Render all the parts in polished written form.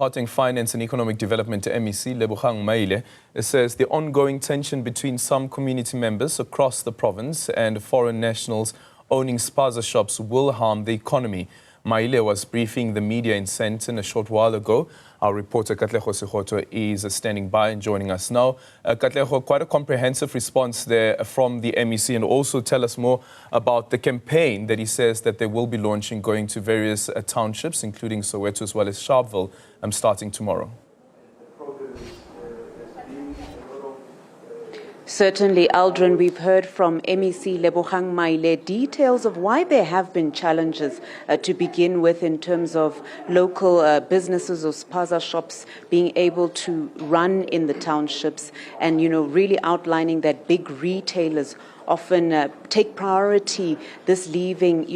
Gauteng Finance and Economic Development MEC Lebogang Maile says the ongoing tension between some community members across the province and foreign nationals owning spaza shops will harm the economy. Maile was briefing the media in Sandton a short while ago. Our reporter Katleho Sekhotho is standing by and joining us now. Katleho, quite a comprehensive response there from the MEC, and also tell us more about the campaign that he says that they will be launching, going to various townships, including Soweto as well as Sharpeville, starting tomorrow. Certainly, Aldrin, we've heard from MEC Lebogang Maile details of why there have been challenges to begin with in terms of local businesses or spaza shops being able to run in the townships, and, really outlining that big retailers often take priority, this leaving,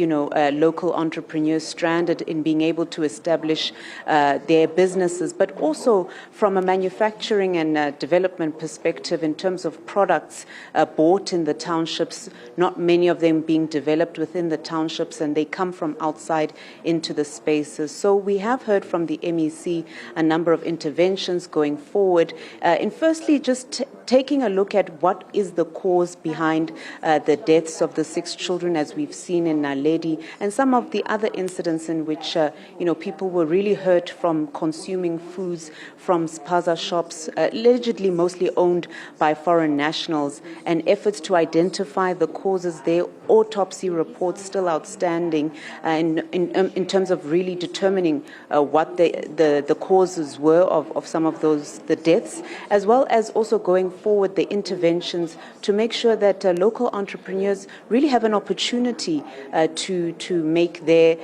local entrepreneurs stranded in being able to establish their businesses, but also from a manufacturing and development perspective in terms of products bought in the townships, not many of them being developed within the townships, and they come from outside into the spaces. So we have heard from the MEC a number of interventions going forward. In firstly, just taking a look at what is the cause behind the deaths of the 6 children, as we've seen in Naledi, and some of the other incidents in which, people were really hurt from consuming foods from spaza shops, allegedly mostly owned by foreign nationals, and efforts to identify the causes there. Autopsy reports still outstanding in terms of really determining what the causes were of some of the deaths, as well as also going forward the interventions to make sure that local entrepreneurs really have an opportunity to make their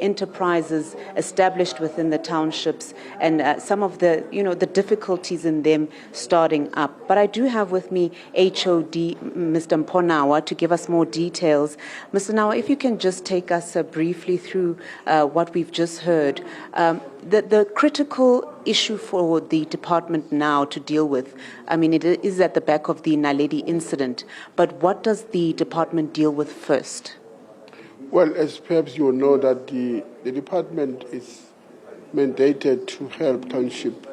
enterprises established within the townships, and some of the difficulties in them starting up. But I do have with me HOD Mr. Mponawa to give us more details. Mr. Nawa, if you can just take us briefly through what we've just heard. The critical issue for the department now to deal with, it is at the back of the Naledi incident, but what does the department deal with first? Well, as perhaps you know, that the department is mandated to help township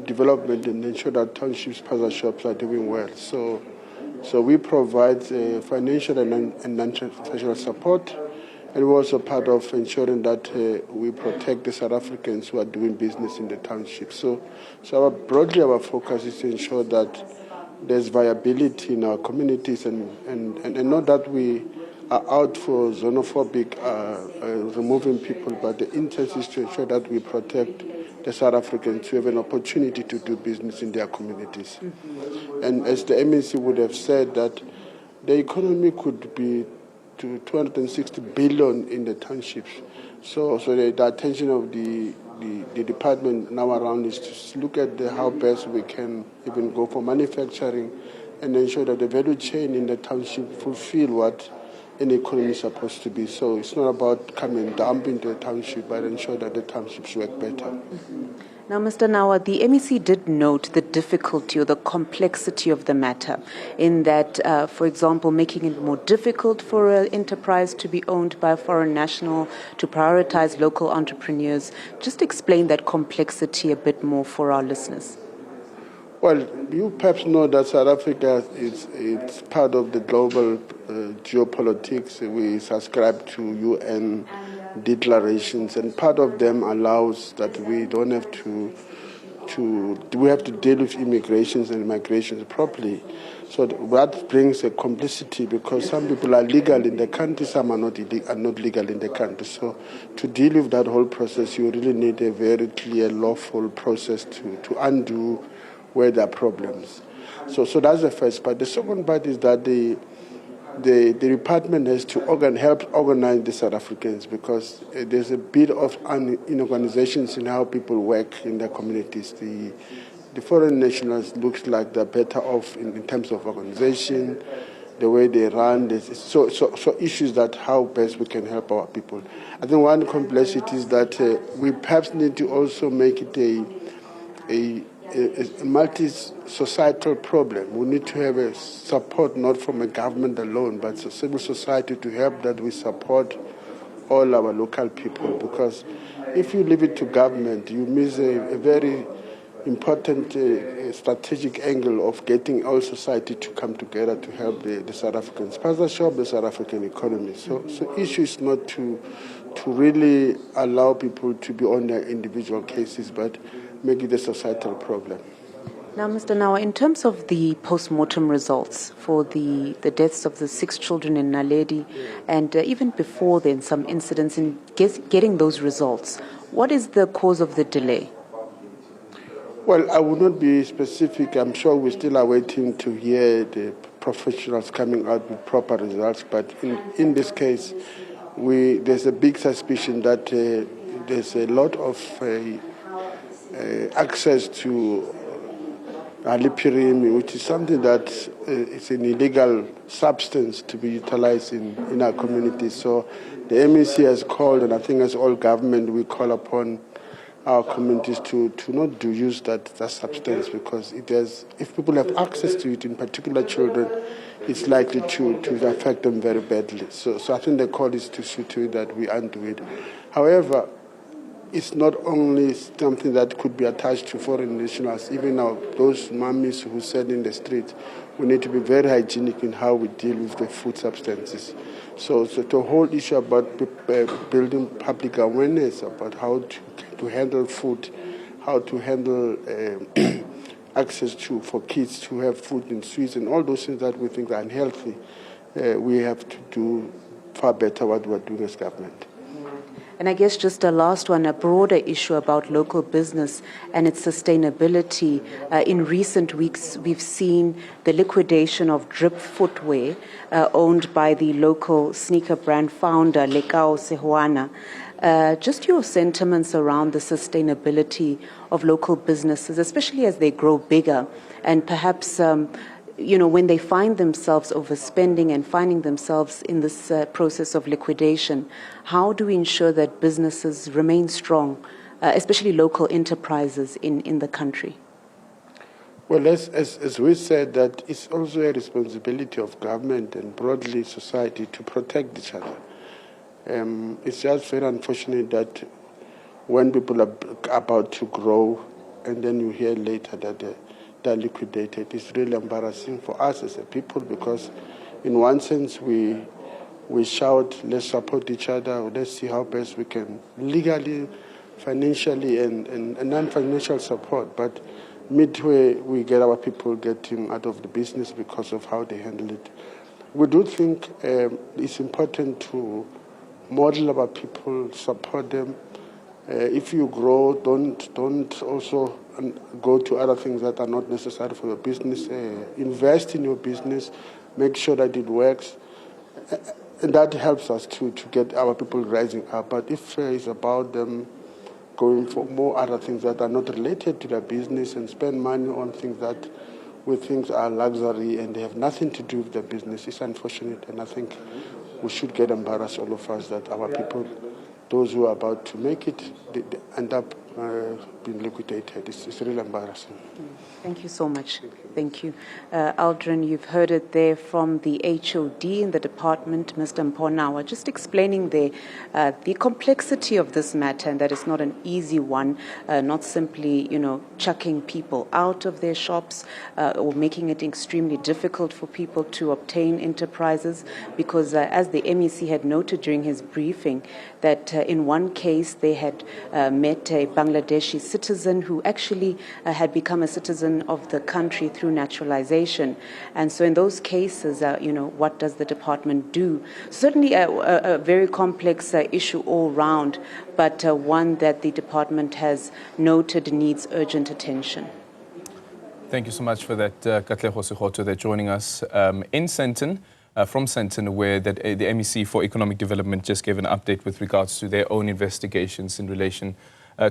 development and ensure that township spaza shops are doing well. So we provide financial and non-financial support, and we're also part of ensuring that we protect the South Africans who are doing business in the township. So broadly our focus is to ensure that there's viability in our communities, and not that we are out for xenophobic removing people, but the intent is to ensure that we protect the South Africans who have an opportunity to do business in their communities. Mm-hmm. And as the MEC would have said, that the economy could be to 260 billion in the townships. So the attention of the department now around is to look at how best we can even go for manufacturing and ensure that the value chain in the township fulfill what an economy is supposed to be. So it's not about coming and dumping the township, but ensure that the townships work better. Mm-hmm. Now, Mr. Nawa, the MEC did note the difficulty or the complexity of the matter in that, for example, making it more difficult for an enterprise to be owned by a foreign national, to prioritize local entrepreneurs. Just explain that complexity a bit more for our listeners. Well, you perhaps know that South Africa is part of the global geopolitics. We subscribe to UN declarations, and part of them allows that we don't have we have to deal with immigrations and migrations properly. So that brings a complexity, because some people are legal in the country, some are not legal in the country. So to deal with that whole process, you really need a very clear, lawful process to undo where there are problems. So that's the first part. The second part is that the department has to help organize the South Africans, because there's a bit of in organizations in how people work in their communities. The foreign nationals looks like they're better off in terms of organization, the way they run. So issues that how best we can help our people. I think one complexity is that we perhaps need to also make it a multi-societal problem. We need to have a support not from a government alone, but civil society to help that we support all our local people, because if you leave it to government, you miss a very important strategic angle of getting all society to come together to help the South African spaza shop, the South African economy. So issue is not to really allow people to be on their individual cases, but make it a societal problem. Now, Mr. Nawa, in terms of the post-mortem results for the deaths of the 6 children in Naledi, and even before then, some incidents in getting those results, what is the cause of the delay? Well, I will not be specific. I'm sure we still are waiting to hear the professionals coming out with proper results. But in this case, there's a big suspicion that there's a lot of access to alipirine, which is something that is an illegal substance to be utilized in our community. So the MEC has called, and I think as all government, we call upon our communities to not use that substance, because if people have access to it, in particular children, it's likely to affect them very badly. So I think the call is to see to it that we undo it. However, it's not only something that could be attached to foreign nationals. Even now, those mummies who sell in the street, we need to be very hygienic in how we deal with the food substances. So the whole issue about building public awareness about how to handle food, how to handle access for kids to have food in sweets, and all those things that we think are unhealthy, we have to do far better what we're doing as government. And I guess just a last one, a broader issue about local business and its sustainability. In recent weeks, we've seen the liquidation of Drip Footwear, owned by the local sneaker brand founder, Katleho Sekhotho. Just your sentiments around the sustainability of local businesses, especially as they grow bigger, and perhaps when they find themselves overspending and finding themselves in this process of liquidation, how do we ensure that businesses remain strong, especially local enterprises in the country? Well, as we said, that it's also a responsibility of government and broadly society to protect each other. It's just very unfortunate that when people are about to grow and then you hear later that they're liquidated, it's really embarrassing for us as a people, because in one sense we shout, let's support each other, let's see how best we can legally, financially and non-financial support. But midway we get our people getting out of the business because of how they handle it. We do think it's important to model our people, support them. If you grow, don't also go to other things that are not necessary for your business. Invest in your business, make sure that it works, and that helps us to get our people rising up. But if it's about them going for more other things that are not related to their business and spend money on things that we think are luxury and they have nothing to do with their business, it's unfortunate. And I think we should get embarrassed, all of us, that our people, those who are about to make it, they end up being liquidated. It's really embarrassing. Thank you so much. Thank you. Aldrin, you've heard it there from the HOD in the department, Mr. Mponawa, just explaining the complexity of this matter, and that it's not an easy one, not simply, chucking people out of their shops or making it extremely difficult for people to obtain enterprises, because as the MEC had noted during his briefing, that in one case they had met a Bangladeshi citizen who actually had become a citizen of the country through naturalization. And so in those cases, what does the department do? Certainly a very complex issue all round, but one that the department has noted needs urgent attention. Thank you so much for that, Katleho Sekhotho. They're joining us in Sandton, from Sandton, where the MEC for Economic Development just gave an update with regards to their own investigations in relation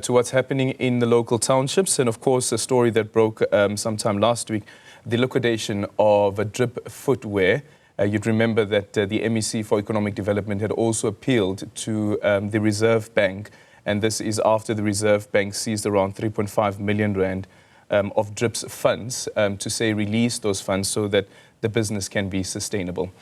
to what's happening in the local townships. And of course, a story that broke sometime last week, the liquidation of Drip Footwear. You'd remember that the MEC for Economic Development had also appealed to the Reserve Bank, and this is after the Reserve Bank seized around 3.5 million rand of Drip's funds to say release those funds so that the business can be sustainable.